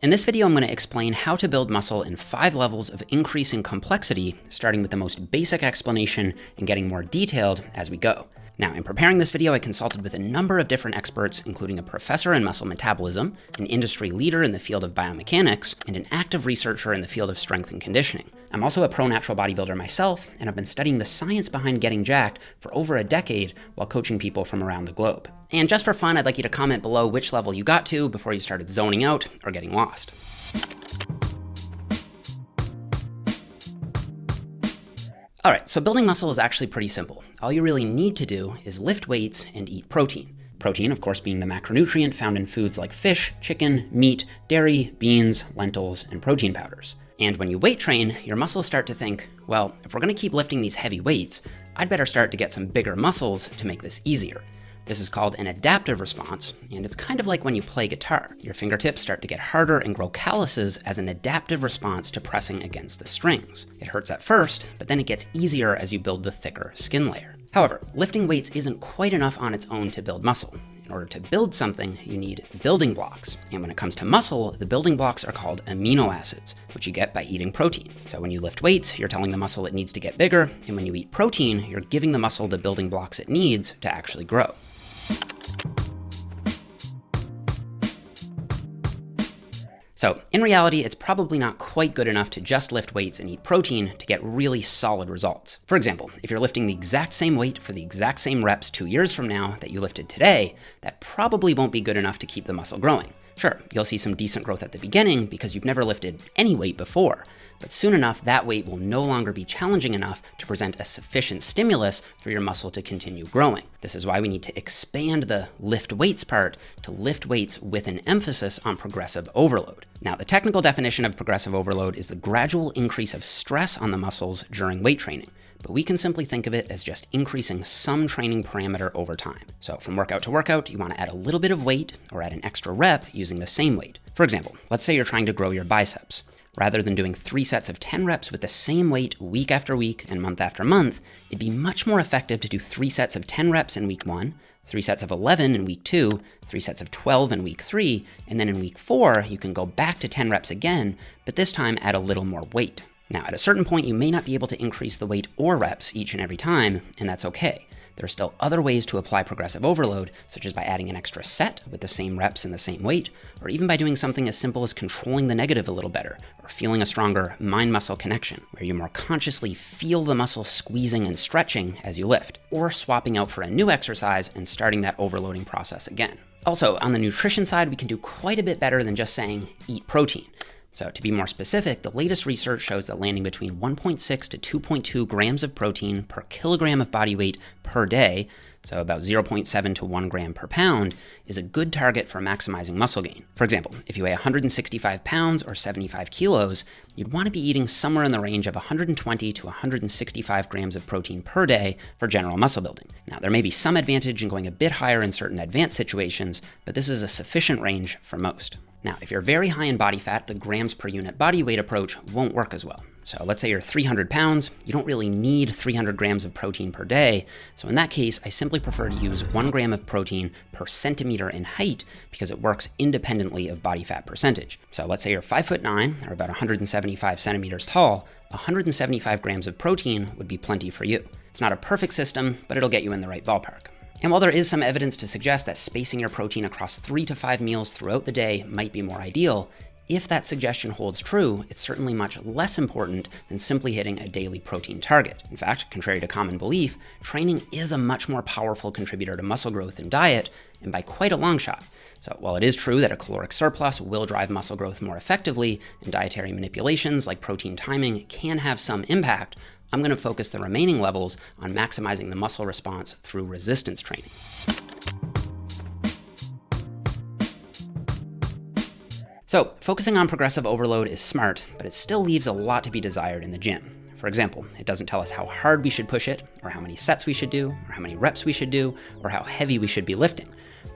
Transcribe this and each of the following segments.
In this video, I'm going to explain how to build muscle in 5 levels of increasing complexity, starting with the most basic explanation and getting more detailed as we go. Now, in preparing this video, I consulted with a number of different experts, including a professor in muscle metabolism, an industry leader in the field of biomechanics, and an active researcher in the field of strength and conditioning. I'm also a pro-natural bodybuilder myself, and I've been studying the science behind getting jacked for over a decade while coaching people from around the globe. And just for fun, I'd like you to comment below which level you got to before you started zoning out or getting lost. All right, so building muscle is actually pretty simple. All you really need to do is lift weights and eat protein. Protein, of course, being the macronutrient found in foods like fish, chicken, meat, dairy, beans, lentils, and protein powders. And when you weight train, your muscles start to think, well, if we're gonna keep lifting these heavy weights, I'd better start to get some bigger muscles to make this easier. This is called an adaptive response, and it's kind of like when you play guitar. Your fingertips start to get harder and grow calluses as an adaptive response to pressing against the strings. It hurts at first, but then it gets easier as you build the thicker skin layer. However, lifting weights isn't quite enough on its own to build muscle. In order to build something, you need building blocks. And when it comes to muscle, the building blocks are called amino acids, which you get by eating protein. So when you lift weights, you're telling the muscle it needs to get bigger, and when you eat protein, you're giving the muscle the building blocks it needs to actually grow. So in reality, it's probably not quite good enough to just lift weights and eat protein to get really solid results. For example, if you're lifting the exact same weight for the exact same reps 2 years from now that you lifted today, that probably won't be good enough to keep the muscle growing. Sure, you'll see some decent growth at the beginning because you've never lifted any weight before, but soon enough, that weight will no longer be challenging enough to present a sufficient stimulus for your muscle to continue growing. This is why we need to expand the lift weights part to lift weights with an emphasis on progressive overload. Now, the technical definition of progressive overload is the gradual increase of stress on the muscles during weight training. But we can simply think of it as just increasing some training parameter over time. So from workout to workout, you want to add a little bit of weight or add an extra rep using the same weight. For example, let's say you're trying to grow your biceps. Rather than doing 3 sets of 10 reps with the same weight week after week and month after month, it'd be much more effective to do 3 sets of 10 reps in week 1, 3 sets of 11 in week 2, 3 sets of 12 in week 3, and then in week 4, you can go back to 10 reps again, but this time add a little more weight. Now, at a certain point, you may not be able to increase the weight or reps each and every time, and that's okay. There are still other ways to apply progressive overload, such as by adding an extra set with the same reps and the same weight, or even by doing something as simple as controlling the negative a little better, or feeling a stronger mind-muscle connection, where you more consciously feel the muscle squeezing and stretching as you lift, or swapping out for a new exercise and starting that overloading process again. Also, on the nutrition side, we can do quite a bit better than just saying, eat protein. So to be more specific, the latest research shows that landing between 1.6 to 2.2 grams of protein per kilogram of body weight per day, so about 0.7 to 1 gram per pound, is a good target for maximizing muscle gain. For example, if you weigh 165 pounds or 75 kilos, you'd want to be eating somewhere in the range of 120 to 165 grams of protein per day for general muscle building. Now, there may be some advantage in going a bit higher in certain advanced situations, but this is a sufficient range for most. Now, if you're very high in body fat, the grams per unit body weight approach won't work as well. So let's say you're 300 pounds, you don't really need 300 grams of protein per day. So in that case, I simply prefer to use 1 gram of protein per centimeter in height because it works independently of body fat percentage. So let's say you're 5'9", or about 175 centimeters tall, 175 grams of protein would be plenty for you. It's not a perfect system, but it'll get you in the right ballpark. And while there is some evidence to suggest that spacing your protein across 3 to 5 meals throughout the day might be more ideal, if that suggestion holds true, it's certainly much less important than simply hitting a daily protein target. In fact, contrary to common belief, training is a much more powerful contributor to muscle growth than diet, and by quite a long shot. So while it is true that a caloric surplus will drive muscle growth more effectively, and dietary manipulations like protein timing can have some impact, I'm going to focus the remaining levels on maximizing the muscle response through resistance training. So focusing on progressive overload is smart, but it still leaves a lot to be desired in the gym. For example, it doesn't tell us how hard we should push it, or how many sets we should do, or how many reps we should do, or how heavy we should be lifting.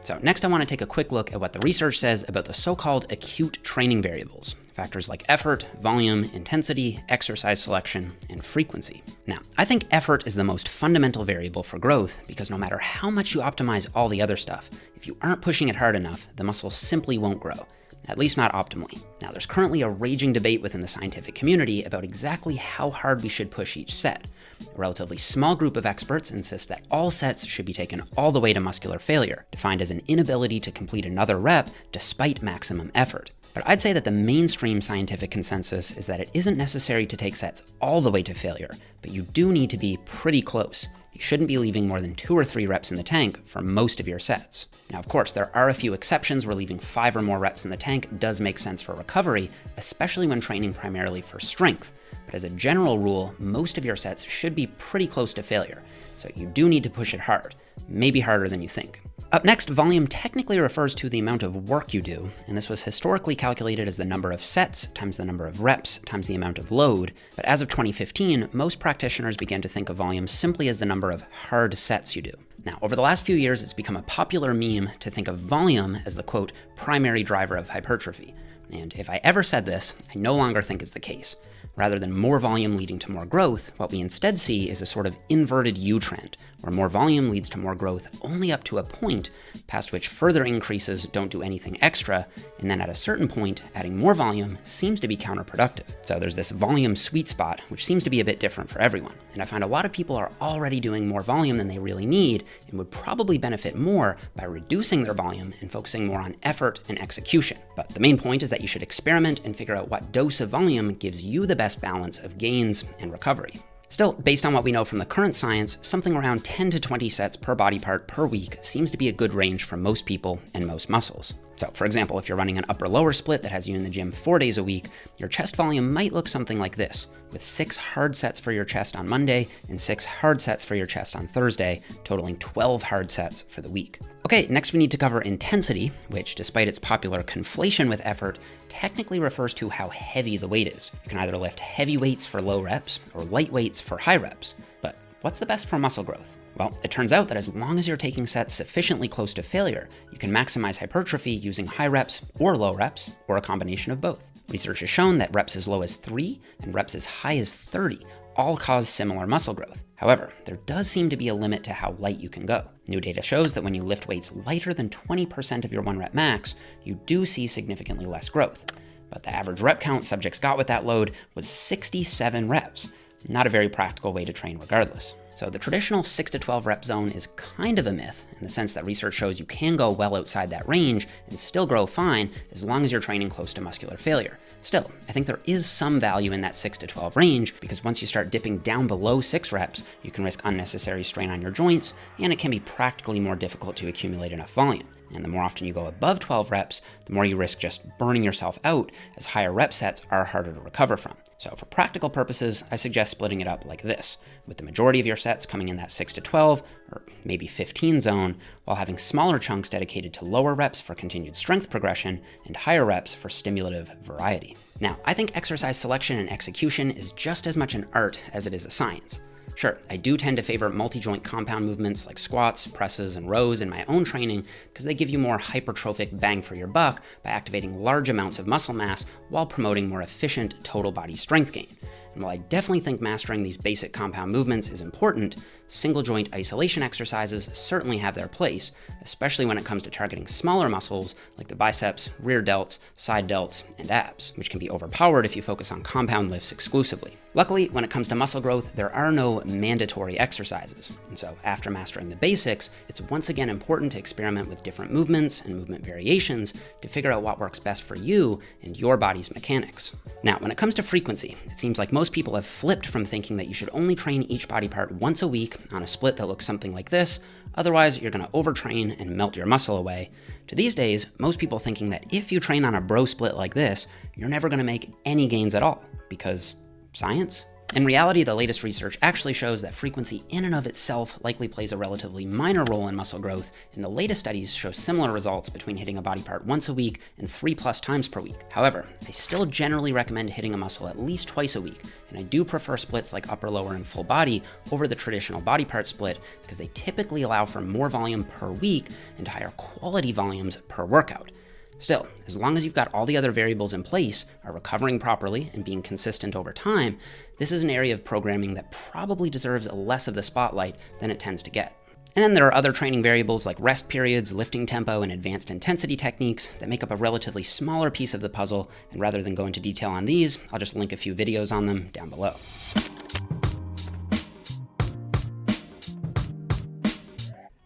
So next I want to take a quick look at what the research says about the so-called acute training variables, factors like effort, volume, intensity, exercise selection, and frequency. Now, I think effort is the most fundamental variable for growth because no matter how much you optimize all the other stuff, if you aren't pushing it hard enough, the muscle simply won't grow. at least not optimally. Now, there's currently a raging debate within the scientific community about exactly how hard we should push each set. A relatively small group of experts insist that all sets should be taken all the way to muscular failure, defined as an inability to complete another rep despite maximum effort. But I'd say that the mainstream scientific consensus is that it isn't necessary to take sets all the way to failure, but you do need to be pretty close. You shouldn't be leaving more than 2 or 3 reps in the tank for most of your sets. Now, of course, there are a few exceptions where leaving 5 or more reps in the tank does make sense for recovery, especially when training primarily for strength. But as a general rule, most of your sets should be pretty close to failure, so you do need to push it hard, maybe harder than you think. Up next, volume technically refers to the amount of work you do, and this was historically calculated as the number of sets times the number of reps times the amount of load, but as of 2015, most practitioners began to think of volume simply as the number of hard sets you do. Now, over the last few years, it's become a popular meme to think of volume as the, quote, primary driver of hypertrophy. And if I ever said this, I no longer think is the case. Rather than more volume leading to more growth, what we instead see is a sort of inverted U-trend, where more volume leads to more growth only up to a point, past which further increases don't do anything extra, and then at a certain point, adding more volume seems to be counterproductive. So there's this volume sweet spot, which seems to be a bit different for everyone. And I find a lot of people are already doing more volume than they really need, and would probably benefit more by reducing their volume and focusing more on effort and execution. But the main point is that you should experiment and figure out what dose of volume gives you the best balance of gains and recovery. Still, based on what we know from the current science, something around 10 to 20 sets per body part per week seems to be a good range for most people and most muscles. So, for example, if you're running an upper-lower split that has you in the gym 4 days a week, your chest volume might look something like this, with 6 hard sets for your chest on Monday and 6 hard sets for your chest on Thursday, totaling 12 hard sets for the week. Okay, next we need to cover intensity, which, despite its popular conflation with effort, technically refers to how heavy the weight is. You can either lift heavy weights for low reps or light weights for high reps. But what's the best for muscle growth? Well, it turns out that as long as you're taking sets sufficiently close to failure, you can maximize hypertrophy using high reps or low reps, or a combination of both. Research has shown that reps as low as 3 and reps as high as 30 all cause similar muscle growth. However, there does seem to be a limit to how light you can go. New data shows that when you lift weights lighter than 20% of your 1 rep max, you do see significantly less growth. But the average rep count subjects got with that load was 67 reps. Not a very practical way to train regardless. So the traditional 6 to 12 rep zone is kind of a myth in the sense that research shows you can go well outside that range and still grow fine as long as you're training close to muscular failure. Still, I think there is some value in that 6 to 12 range because once you start dipping down below 6 reps, you can risk unnecessary strain on your joints, and it can be practically more difficult to accumulate enough volume. And the more often you go above 12 reps, the more you risk just burning yourself out, as higher rep sets are harder to recover from. So for practical purposes, I suggest splitting it up like this, with the majority of your sets coming in that 6 to 12, or maybe 15 zone, while having smaller chunks dedicated to lower reps for continued strength progression and higher reps for stimulative variety. Now, I think exercise selection and execution is just as much an art as it is a science. Sure, I do tend to favor multi-joint compound movements like squats, presses, and rows in my own training because they give you more hypertrophic bang for your buck by activating large amounts of muscle mass while promoting more efficient total body strength gain. And while I definitely think mastering these basic compound movements is important, single joint isolation exercises certainly have their place, especially when it comes to targeting smaller muscles like the biceps, rear delts, side delts, and abs, which can be overpowered if you focus on compound lifts exclusively. Luckily, when it comes to muscle growth, there are no mandatory exercises. And so after mastering the basics, it's once again important to experiment with different movements and movement variations to figure out what works best for you and your body's mechanics. Now, when it comes to frequency, it seems like most people have flipped from thinking that you should only train each body part once a week on a split that looks something like this, otherwise you're going to overtrain and melt your muscle away, to these days, most people thinking that if you train on a bro split like this, you're never going to make any gains at all, because science? In reality, the latest research actually shows that frequency in and of itself likely plays a relatively minor role in muscle growth, and the latest studies show similar results between hitting a body part once a week and 3+ times per week. However, I still generally recommend hitting a muscle at least twice a week, and I do prefer splits like upper, lower, and full body over the traditional body part split because they typically allow for more volume per week and higher quality volumes per workout. Still, as long as you've got all the other variables in place, are recovering properly and being consistent over time, this is an area of programming that probably deserves less of the spotlight than it tends to get. And then there are other training variables like rest periods, lifting tempo, and advanced intensity techniques that make up a relatively smaller piece of the puzzle, and rather than go into detail on these, I'll just link a few videos on them down below.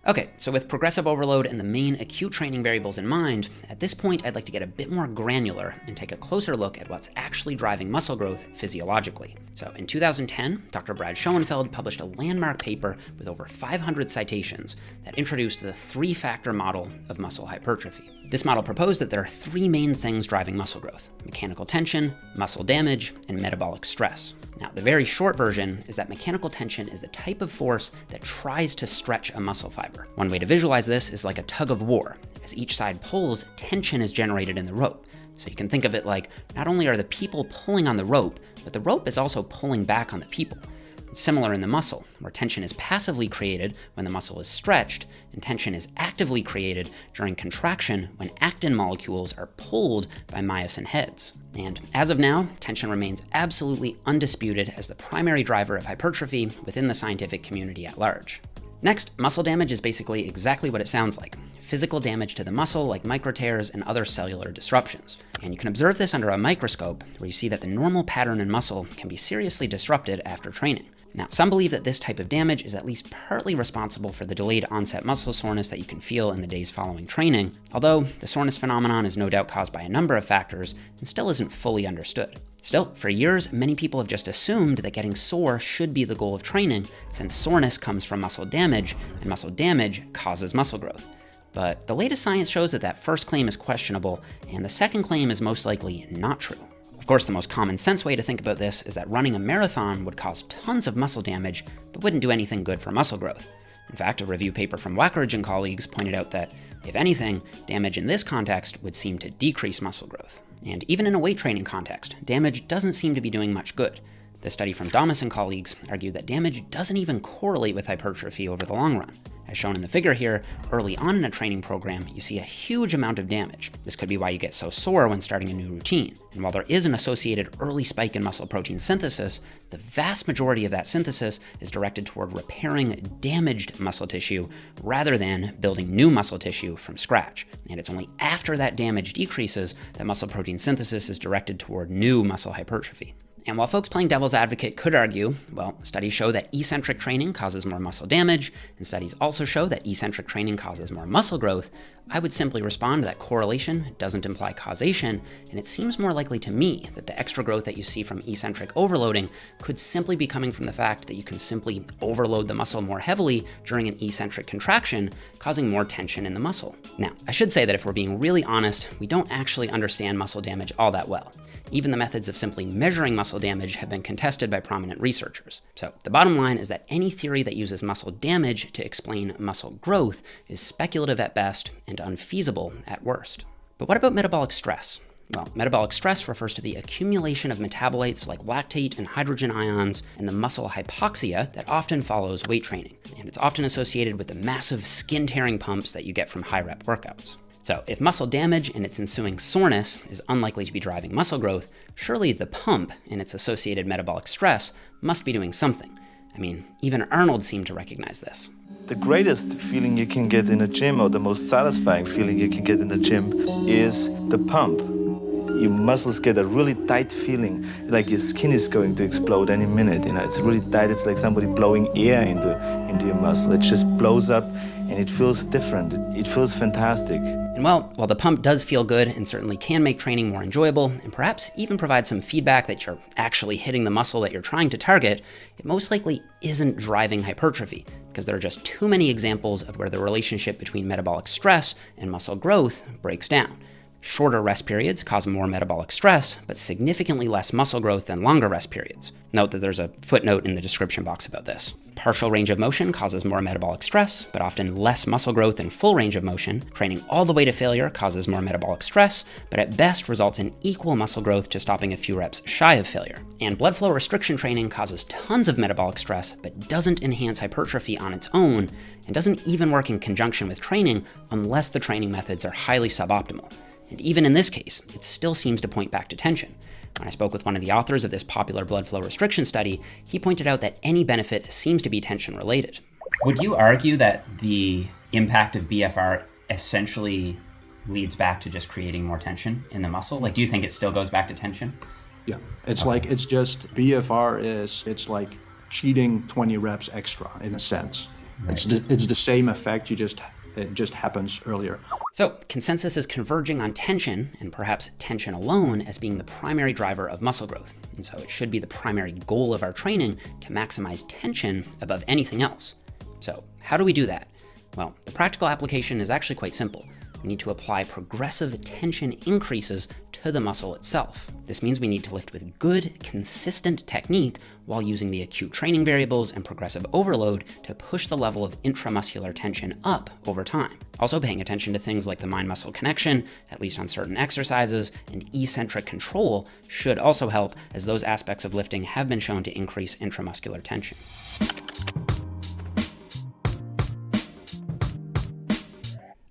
Okay, so with progressive overload and the main acute training variables in mind, at this point I'd like to get a bit more granular and take a closer look at what's actually driving muscle growth physiologically. So in 2010, Dr. Brad Schoenfeld published a landmark paper with over 500 citations that introduced the three-factor model of muscle hypertrophy. This model proposed that there are three main things driving muscle growth: mechanical tension, muscle damage, and metabolic stress. Now, the very short version is that mechanical tension is the type of force that tries to stretch a muscle fiber. One way to visualize this is like a tug of war. As each side pulls, tension is generated in the rope. So you can think of it like not only are the people pulling on the rope, but the rope is also pulling back on the people. It's similar in the muscle, where tension is passively created when the muscle is stretched, and tension is actively created during contraction when actin molecules are pulled by myosin heads. And as of now, tension remains absolutely undisputed as the primary driver of hypertrophy within the scientific community at large. Next, muscle damage is basically exactly what it sounds like: physical damage to the muscle like microtears and other cellular disruptions. And you can observe this under a microscope, where you see that the normal pattern in muscle can be seriously disrupted after training. Now, some believe that this type of damage is at least partly responsible for the delayed onset muscle soreness that you can feel in the days following training, although the soreness phenomenon is no doubt caused by a number of factors and still isn't fully understood. Still, for years, many people have just assumed that getting sore should be the goal of training, since soreness comes from muscle damage, and muscle damage causes muscle growth. But the latest science shows that that first claim is questionable, and the second claim is most likely not true. Of course, the most common sense way to think about this is that running a marathon would cause tons of muscle damage, but wouldn't do anything good for muscle growth. In fact, a review paper from Wackeridge and colleagues pointed out that, if anything, damage in this context would seem to decrease muscle growth. And even in a weight training context, damage doesn't seem to be doing much good. The study from Damas and colleagues argued that damage doesn't even correlate with hypertrophy over the long run. As shown in the figure here, early on in a training program, you see a huge amount of damage. This could be why you get so sore when starting a new routine. And while there is an associated early spike in muscle protein synthesis, the vast majority of that synthesis is directed toward repairing damaged muscle tissue rather than building new muscle tissue from scratch. And it's only after that damage decreases that muscle protein synthesis is directed toward new muscle hypertrophy. And while folks playing devil's advocate could argue, well, studies show that eccentric training causes more muscle damage, and studies also show that eccentric training causes more muscle growth, I would simply respond that correlation doesn't imply causation, and it seems more likely to me that the extra growth that you see from eccentric overloading could simply be coming from the fact that you can simply overload the muscle more heavily during an eccentric contraction, causing more tension in the muscle. Now, I should say that if we're being really honest, we don't actually understand muscle damage all that well. Even the methods of simply measuring muscle damage have been contested by prominent researchers. So the bottom line is that any theory that uses muscle damage to explain muscle growth is speculative at best and unfeasible at worst. But what about metabolic stress? Well, metabolic stress refers to the accumulation of metabolites like lactate and hydrogen ions and the muscle hypoxia that often follows weight training. And it's often associated with the massive skin-tearing pumps that you get from high-rep workouts. So if muscle damage and its ensuing soreness is unlikely to be driving muscle growth, surely the pump and its associated metabolic stress must be doing something. I mean, even Arnold seemed to recognize this. The greatest feeling you can get in a gym, or the most satisfying feeling you can get in the gym, is the pump. Your muscles get a really tight feeling, like your skin is going to explode any minute. It's really tight. It's like somebody blowing air into your muscle. It just blows up, and it feels different. It feels fantastic. And while the pump does feel good and certainly can make training more enjoyable, and perhaps even provide some feedback that you're actually hitting the muscle that you're trying to target, it most likely isn't driving hypertrophy, because there are just too many examples of where the relationship between metabolic stress and muscle growth breaks down. Shorter rest periods cause more metabolic stress, but significantly less muscle growth than longer rest periods. Note that there's a footnote in the description box about this. Partial range of motion causes more metabolic stress, but often less muscle growth than full range of motion. Training all the way to failure causes more metabolic stress, but at best results in equal muscle growth to stopping a few reps shy of failure. And blood flow restriction training causes tons of metabolic stress, but doesn't enhance hypertrophy on its own, and doesn't even work in conjunction with training unless the training methods are highly suboptimal. And even in this case, it still seems to point back to tension. When I spoke with one of the authors of this popular blood flow restriction study, he pointed out that any benefit seems to be tension related. Would you argue that the impact of BFR essentially leads back to just creating more tension in the muscle? Like, do you think it still goes back to tension? Yeah, it's like, it's just BFR it's like cheating 20 reps extra in a sense. Right. It's the same effect, it just happens earlier. So consensus is converging on tension, and perhaps tension alone, as being the primary driver of muscle growth. And so it should be the primary goal of our training to maximize tension above anything else. So how do we do that? Well, the practical application is actually quite simple. We need to apply progressive tension increases to the muscle itself. This means we need to lift with good, consistent technique while using the acute training variables and progressive overload to push the level of intramuscular tension up over time. Also paying attention to things like the mind-muscle connection, at least on certain exercises, and eccentric control should also help, as those aspects of lifting have been shown to increase intramuscular tension.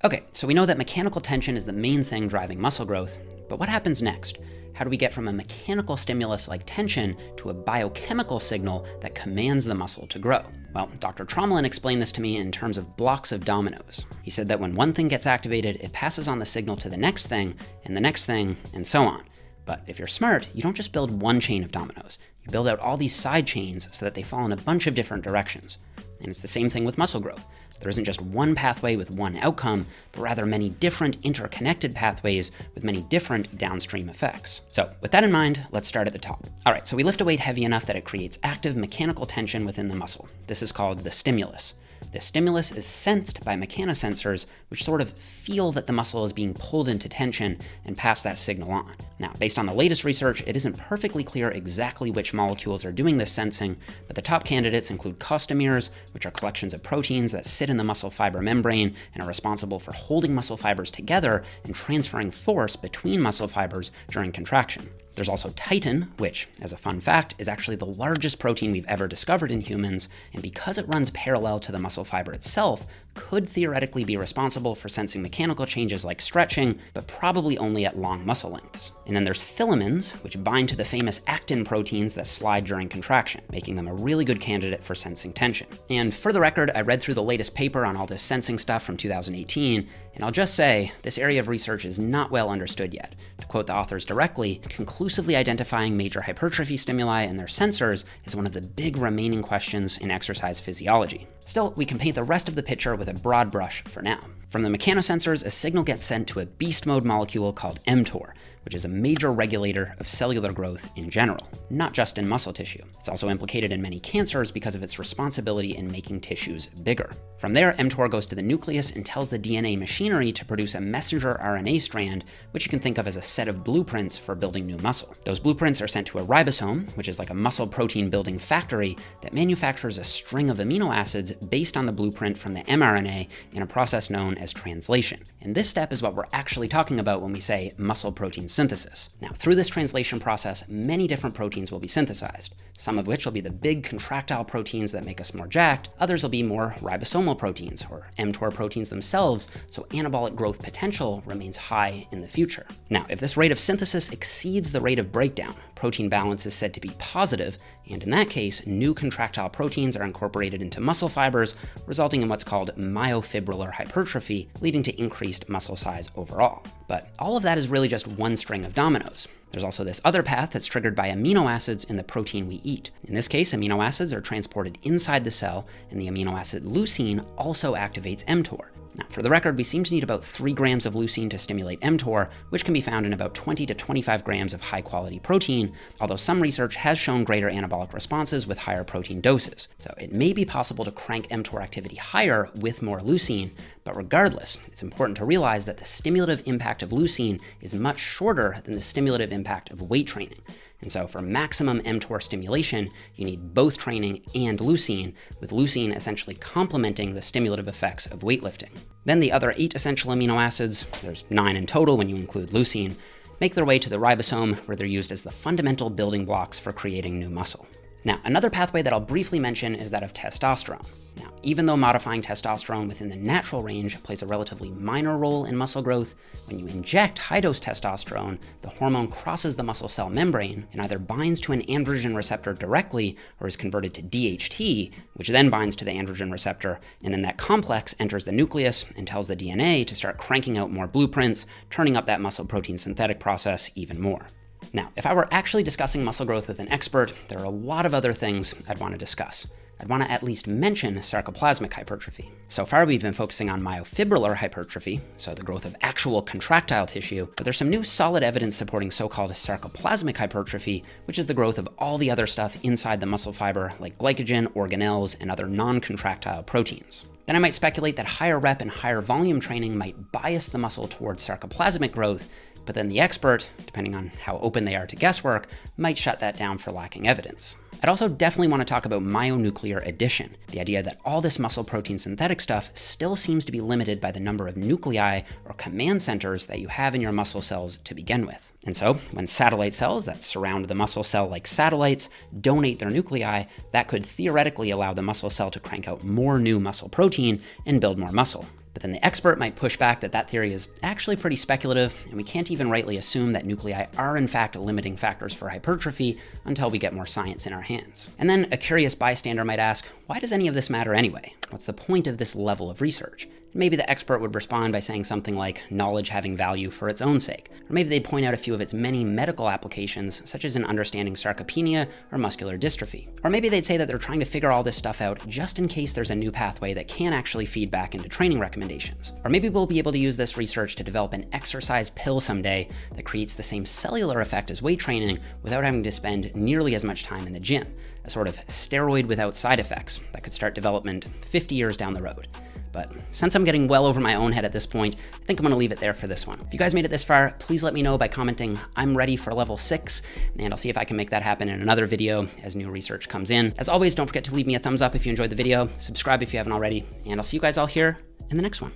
Okay, so we know that mechanical tension is the main thing driving muscle growth, but what happens next? How do we get from a mechanical stimulus like tension to a biochemical signal that commands the muscle to grow? Well, Dr. Tromelin explained this to me in terms of blocks of dominoes. He said that when one thing gets activated, it passes on the signal to the next thing, and so on. But if you're smart, you don't just build one chain of dominoes. You build out all these side chains so that they fall in a bunch of different directions. And it's the same thing with muscle growth. There isn't just one pathway with one outcome, but rather many different interconnected pathways with many different downstream effects. So with that in mind, let's start at the top. All right, so we lift a weight heavy enough that it creates active mechanical tension within the muscle. This is called the stimulus. The stimulus is sensed by mechanosensors, which sort of feel that the muscle is being pulled into tension and pass that signal on. Now, based on the latest research, it isn't perfectly clear exactly which molecules are doing this sensing, but the top candidates include costomeres, which are collections of proteins that sit in the muscle fiber membrane and are responsible for holding muscle fibers together and transferring force between muscle fibers during contraction. There's also titin, which, as a fun fact, is actually the largest protein we've ever discovered in humans, and because it runs parallel to the muscle fiber itself, could theoretically be responsible for sensing mechanical changes like stretching, but probably only at long muscle lengths. And then there's filamins, which bind to the famous actin proteins that slide during contraction, making them a really good candidate for sensing tension. And for the record, I read through the latest paper on all this sensing stuff from 2018, and I'll just say, this area of research is not well understood yet. To quote the authors directly, conclusively identifying major hypertrophy stimuli and their sensors is one of the big remaining questions in exercise physiology. Still, we can paint the rest of the picture with a broad brush for now. From the mechanosensors, a signal gets sent to a beast mode molecule called mTOR, which is a major regulator of cellular growth in general, not just in muscle tissue. It's also implicated in many cancers because of its responsibility in making tissues bigger. From there, mTOR goes to the nucleus and tells the DNA machinery to produce a messenger RNA strand, which you can think of as a set of blueprints for building new muscle. Those blueprints are sent to a ribosome, which is like a muscle protein building factory that manufactures a string of amino acids based on the blueprint from the mRNA in a process known as translation. And this step is what we're actually talking about when we say muscle protein synthesis. Now, through this translation process, many different proteins will be synthesized, some of which will be the big contractile proteins that make us more jacked, others will be more ribosomal proteins, or mTOR proteins themselves, so anabolic growth potential remains high in the future. Now, if this rate of synthesis exceeds the rate of breakdown, protein balance is said to be positive, and in that case, new contractile proteins are incorporated into muscle fibers, resulting in what's called myofibrillar hypertrophy, leading to increased muscle size overall. But all of that is really just one string of dominoes. There's also this other path that's triggered by amino acids in the protein we eat. In this case, amino acids are transported inside the cell, and the amino acid leucine also activates mTOR. Now, for the record, we seem to need about 3 grams of leucine to stimulate mTOR, which can be found in about 20 to 25 grams of high-quality protein, although some research has shown greater anabolic responses with higher protein doses. So it may be possible to crank mTOR activity higher with more leucine, but regardless, it's important to realize that the stimulative impact of leucine is much shorter than the stimulative impact of weight training. And so for maximum mTOR stimulation, you need both training and leucine, with leucine essentially complementing the stimulative effects of weightlifting. Then the other 8 essential amino acids, there's 9 in total when you include leucine, make their way to the ribosome, where they're used as the fundamental building blocks for creating new muscle. Now, another pathway that I'll briefly mention is that of testosterone. Now, even though modifying testosterone within the natural range plays a relatively minor role in muscle growth, when you inject high-dose testosterone, the hormone crosses the muscle cell membrane and either binds to an androgen receptor directly or is converted to DHT, which then binds to the androgen receptor, and then that complex enters the nucleus and tells the DNA to start cranking out more blueprints, turning up that muscle protein synthetic process even more. Now, if I were actually discussing muscle growth with an expert, there are a lot of other things I'd want to discuss. I'd want to at least mention sarcoplasmic hypertrophy. So far, we've been focusing on myofibrillar hypertrophy, so the growth of actual contractile tissue, but there's some new solid evidence supporting so-called sarcoplasmic hypertrophy, which is the growth of all the other stuff inside the muscle fiber, like glycogen, organelles, and other non-contractile proteins. Then I might speculate that higher rep and higher volume training might bias the muscle towards sarcoplasmic growth, but then the expert, depending on how open they are to guesswork, might shut that down for lacking evidence. I'd also definitely want to talk about myonuclear addition, the idea that all this muscle protein synthetic stuff still seems to be limited by the number of nuclei or command centers that you have in your muscle cells to begin with. And so, when satellite cells that surround the muscle cell like satellites donate their nuclei, that could theoretically allow the muscle cell to crank out more new muscle protein and build more muscle. But then the expert might push back that that theory is actually pretty speculative, and we can't even rightly assume that nuclei are in fact limiting factors for hypertrophy until we get more science in our hands. And then a curious bystander might ask, why does any of this matter anyway? What's the point of this level of research? And maybe the expert would respond by saying something like knowledge having value for its own sake. Or maybe they'd point out a few of its many medical applications, such as in understanding sarcopenia or muscular dystrophy. Or maybe they'd say that they're trying to figure all this stuff out just in case there's a new pathway that can actually feed back into training recommendations. Or maybe we'll be able to use this research to develop an exercise pill someday that creates the same cellular effect as weight training without having to spend nearly as much time in the gym. A sort of steroid without side effects that could start development 50 years down the road. But since I'm getting well over my own head at this point, I think I'm gonna leave it there for this one. If you guys made it this far, please let me know by commenting, I'm ready for level 6, and I'll see if I can make that happen in another video as new research comes in. As always, don't forget to leave me a thumbs up if you enjoyed the video, subscribe if you haven't already, and I'll see you guys all here in the next one.